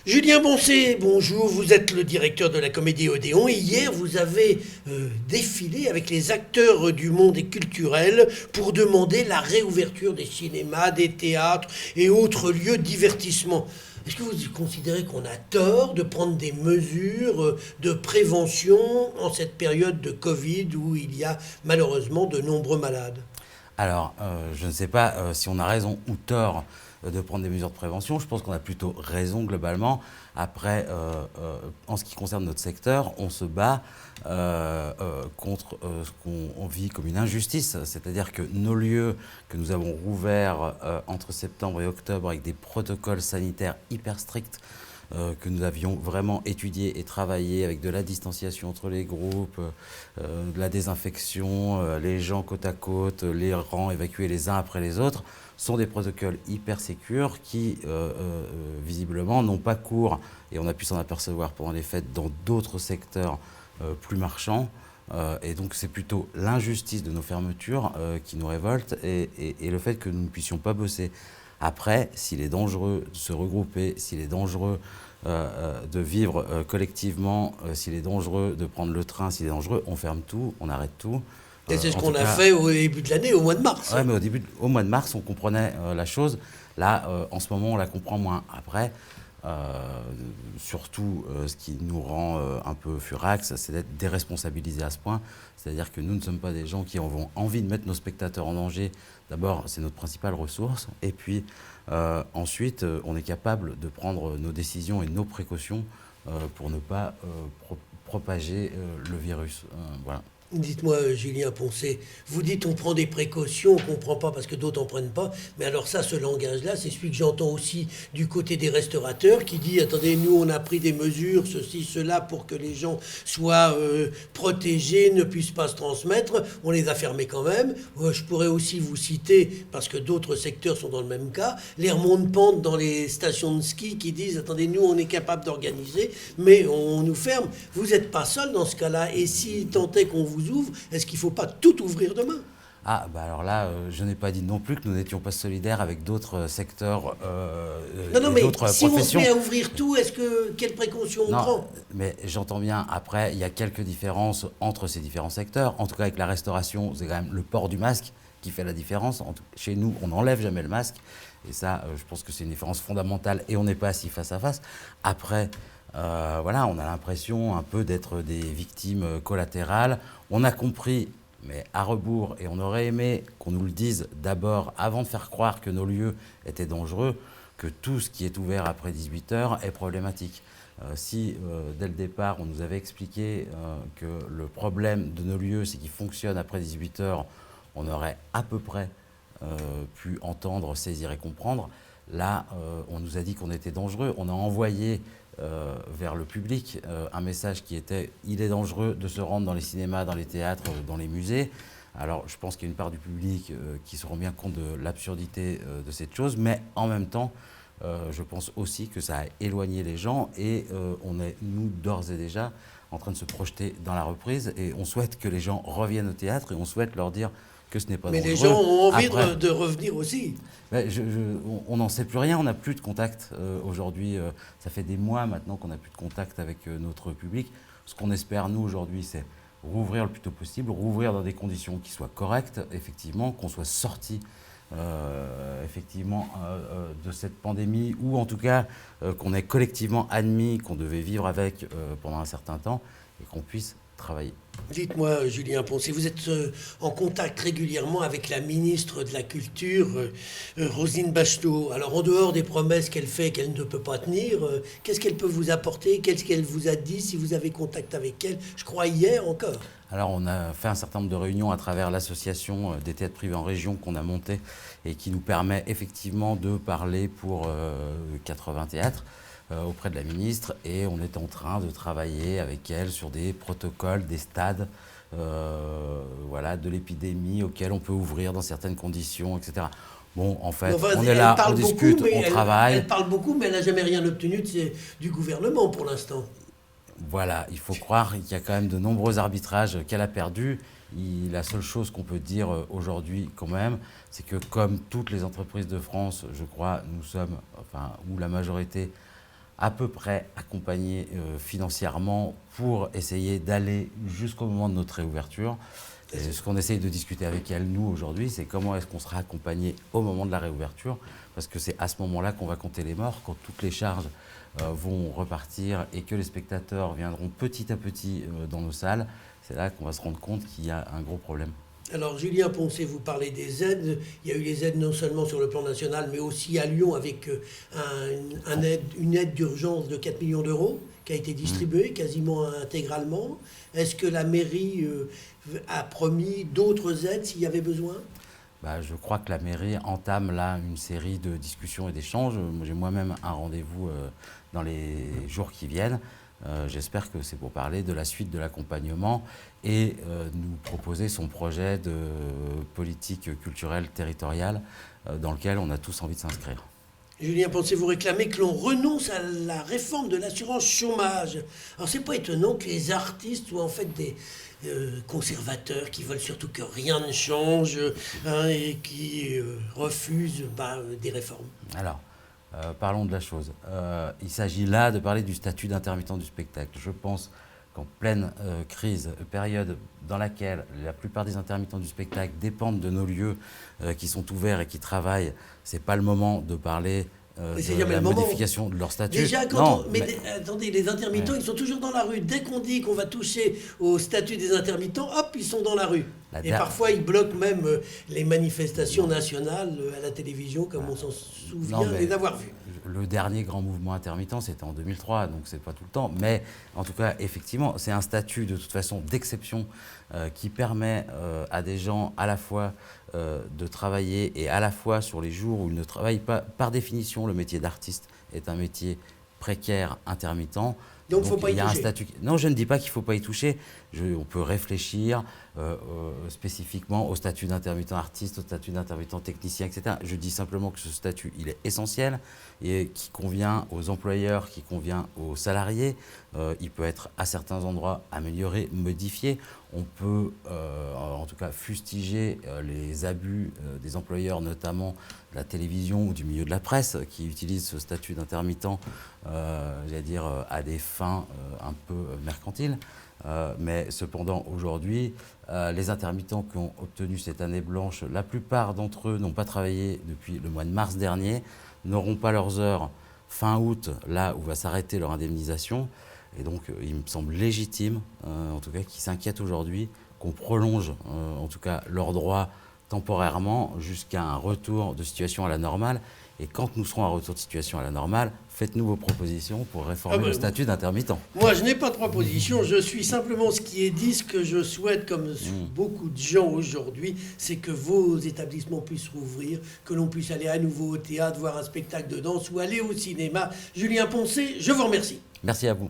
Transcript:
Julien Boncé, bonjour, vous êtes le directeur de la Comédie Odéon et hier vous avez défilé avec les acteurs du monde culturel pour demander la réouverture des cinémas, des théâtres et autres lieux de divertissement. Est-ce que vous considérez qu'on a tort de prendre des mesures de prévention en cette période de Covid où il y a malheureusement de nombreux malades? Alors, je ne sais pas si on a raison ou tort de prendre des mesures de prévention. Je pense qu'on a plutôt raison globalement. Après, en ce qui concerne notre secteur, on se bat contre ce qu'on vit comme une injustice. C'est-à-dire que nos lieux que nous avons rouverts entre septembre et octobre avec des protocoles sanitaires hyper stricts, que nous avions vraiment étudié et travaillé avec de la distanciation entre les groupes, de la désinfection, les gens côte à côte, les rangs évacués les uns après les autres, sont des protocoles hyper sécures qui, visiblement, n'ont pas cours, et on a pu s'en apercevoir pendant les fêtes, dans d'autres secteurs plus marchands. Et donc c'est plutôt l'injustice de nos fermetures qui nous révolte et le fait que nous ne puissions pas bosser. Après, s'il est dangereux de se regrouper, s'il est dangereux de vivre collectivement, s'il est dangereux de prendre le train, s'il est dangereux, on ferme tout, on arrête tout. Et c'est ce En tout qu'on a cas, fait au début de l'année, au mois de mars. ouais, mais au mois de mars, on comprenait la chose. Là, en ce moment, on la comprend moins. Après, surtout, ce qui nous rend un peu furax, c'est d'être déresponsabilisés à ce point. C'est-à-dire que nous ne sommes pas des gens qui avons envie de mettre nos spectateurs en danger. D'abord, c'est notre principale ressource. Et puis, ensuite, on est capable de prendre nos décisions et nos précautions pour ne pas propager le virus. Voilà. Dites-moi, Julien Poncé, vous dites on prend des précautions, on ne comprend pas parce que d'autres n'en prennent pas, mais alors ça, ce langage-là, c'est celui que j'entends aussi du côté des restaurateurs qui dit, attendez, nous on a pris des mesures, ceci, cela, pour que les gens soient protégés, ne puissent pas se transmettre, on les a fermés quand même. Je pourrais aussi vous citer, parce que d'autres secteurs sont dans le même cas, les remontes-pentes dans les stations de ski qui disent, attendez, nous on est capable d'organiser, mais on nous ferme. Vous n'êtes pas seul dans ce cas-là, et si tant est qu'on vous ouvre, est-ce qu'il ne faut pas tout ouvrir demain? Ah, bah alors là, je n'ai pas dit non plus que nous n'étions pas solidaires avec d'autres secteurs Non, non, et mais d'autres si on se professions. met à ouvrir tout, quelle précaution on Non, prend? mais j'entends bien. Après, il y a quelques différences entre ces différents secteurs. En tout cas, avec la restauration, c'est quand même le port du masque qui fait la différence. Chez nous, on n'enlève jamais le masque. Et ça, je pense que c'est une différence fondamentale et on n'est pas assis face à face. Après, voilà, on a l'impression un peu d'être des victimes collatérales. On a compris, mais à rebours, et on aurait aimé qu'on nous le dise d'abord, avant de faire croire que nos lieux étaient dangereux, que tout ce qui est ouvert après 18 heures est problématique. Si dès le départ on nous avait expliqué que le problème de nos lieux c'est qu'ils fonctionnent après 18 heures, on aurait à peu près pu entendre, saisir et comprendre. Là, on nous a dit qu'on était dangereux. On a envoyé vers le public un message qui était « il est dangereux de se rendre dans les cinémas, dans les théâtres, dans les musées ». Alors, je pense qu'il y a une part du public qui se rend bien compte de l'absurdité de cette chose, mais en même temps, je pense aussi que ça a éloigné les gens et on est, nous, d'ores et déjà, en train de se projeter dans la reprise et on souhaite que les gens reviennent au théâtre et on souhaite leur dire que ce n'est pas Mais les dangereux. gens ont envie Après, de revenir aussi. on n'en sait plus rien, on n'a plus de contact aujourd'hui. Ça fait des mois maintenant qu'on n'a plus de contact avec notre public. Ce qu'on espère, nous, aujourd'hui, c'est rouvrir le plus tôt possible, rouvrir dans des conditions qui soient correctes, effectivement, qu'on soit sorti effectivement de cette pandémie, ou en tout cas qu'on ait collectivement admis qu'on devait vivre avec pendant un certain temps et qu'on puisse travailler. Dites-moi, Julien Poncé, vous êtes en contact régulièrement avec la ministre de la Culture, Roselyne Bachelot. Alors, en dehors des promesses qu'elle fait qu'elle ne peut pas tenir, qu'est-ce qu'elle peut vous apporter? Qu'est-ce qu'elle vous a dit si vous avez contact avec elle? Je crois hier encore. Alors on a fait un certain nombre de réunions à travers l'association des théâtres privés en région qu'on a montée et qui nous permet effectivement de parler pour 80 théâtres auprès de la ministre et on est en train de travailler avec elle sur des protocoles, des stades voilà, de l'épidémie auxquels on peut ouvrir dans certaines conditions, etc. Bon, en fait, Enfin, on est elle là, on parle beaucoup, discute, mais on elle, travaille. elle parle beaucoup, mais elle n'a jamais rien obtenu du gouvernement pour l'instant. Voilà, il faut croire qu'il y a quand même de nombreux arbitrages qu'elle a perdus. La seule chose qu'on peut dire aujourd'hui quand même, c'est que comme toutes les entreprises de France, je crois, nous sommes, enfin, ou la majorité, à peu près accompagnés financièrement pour essayer d'aller jusqu'au moment de notre réouverture. Et ce qu'on essaye de discuter avec elle, nous, aujourd'hui, c'est comment est-ce qu'on sera accompagné au moment de la réouverture, parce que c'est à ce moment-là qu'on va compter les morts, quand toutes les charges vont repartir et que les spectateurs viendront petit à petit dans nos salles. C'est là qu'on va se rendre compte qu'il y a un gros problème. Alors Julien Poncet, vous parlez des aides. Il y a eu les aides non seulement sur le plan national, mais aussi à Lyon avec une aide d'urgence de 4 millions d'euros qui a été distribuée quasiment intégralement. Est-ce que la mairie a promis d'autres aides s'il y avait besoin ? Je crois que la mairie entame là une série de discussions et d'échanges. J'ai moi-même un rendez-vous dans les jours qui viennent. J'espère que c'est pour parler de la suite de l'accompagnement et nous proposer son projet de politique culturelle territoriale dans lequel on a tous envie de s'inscrire. Julien Poncet, vous réclamez que l'on renonce à la réforme de l'assurance chômage. Alors c'est pas étonnant que les artistes soient en fait des conservateurs qui veulent surtout que rien ne change et qui refusent des réformes. Alors, parlons de la chose. Il s'agit là de parler du statut d'intermittent du spectacle. Je pense qu'en pleine crise, période dans laquelle la plupart des intermittents du spectacle dépendent de nos lieux qui sont ouverts et qui travaillent, c'est pas le moment de parler de la modification de leur statut. Déjà, attendez, les intermittents, ils sont toujours dans la rue. Dès qu'on dit qu'on va toucher au statut des intermittents, hop, ils sont dans la rue. Et parfois, ils bloquent même les manifestations nationales à la télévision, comme on s'en souvient les avoir vues. Le dernier grand mouvement intermittent, c'était en 2003, donc c'est pas tout le temps. Mais en tout cas, effectivement, c'est un statut de toute façon d'exception qui permet à des gens à la fois de travailler et à la fois sur les jours où ils ne travaillent pas. Par définition, le métier d'artiste est un métier précaire, intermittent. Donc il ne faut pas y toucher. Non, je ne dis pas qu'il ne faut pas y toucher. On peut réfléchir spécifiquement au statut d'intermittent artiste, au statut d'intermittent technicien, etc. Je dis simplement que ce statut, il est essentiel et qui convient aux employeurs, qui convient aux salariés. Il peut être à certains endroits amélioré, modifié. On peut en tout cas fustiger les abus des employeurs, notamment de la télévision ou du milieu de la presse, qui utilisent ce statut d'intermittent, j'allais dire, à des fins un peu mercantiles. Mais cependant, aujourd'hui, les intermittents qui ont obtenu cette année blanche, la plupart d'entre eux n'ont pas travaillé depuis le mois de mars dernier, n'auront pas leurs heures fin août, là où va s'arrêter leur indemnisation. Et donc, il me semble légitime, en tout cas, qu'ils s'inquiètent aujourd'hui, qu'on prolonge, en tout cas, leurs droits temporairement jusqu'à un retour de situation à la normale. Et quand nous serons à retour de situation à la normale, faites-nous vos propositions pour réformer le statut d'intermittent. Moi, je n'ai pas de proposition. Je suis simplement ce qui est dit. Ce que je souhaite, comme beaucoup de gens aujourd'hui, c'est que vos établissements puissent rouvrir, que l'on puisse aller à nouveau au théâtre, voir un spectacle de danse ou aller au cinéma. Julien Poncet, je vous remercie. Merci à vous.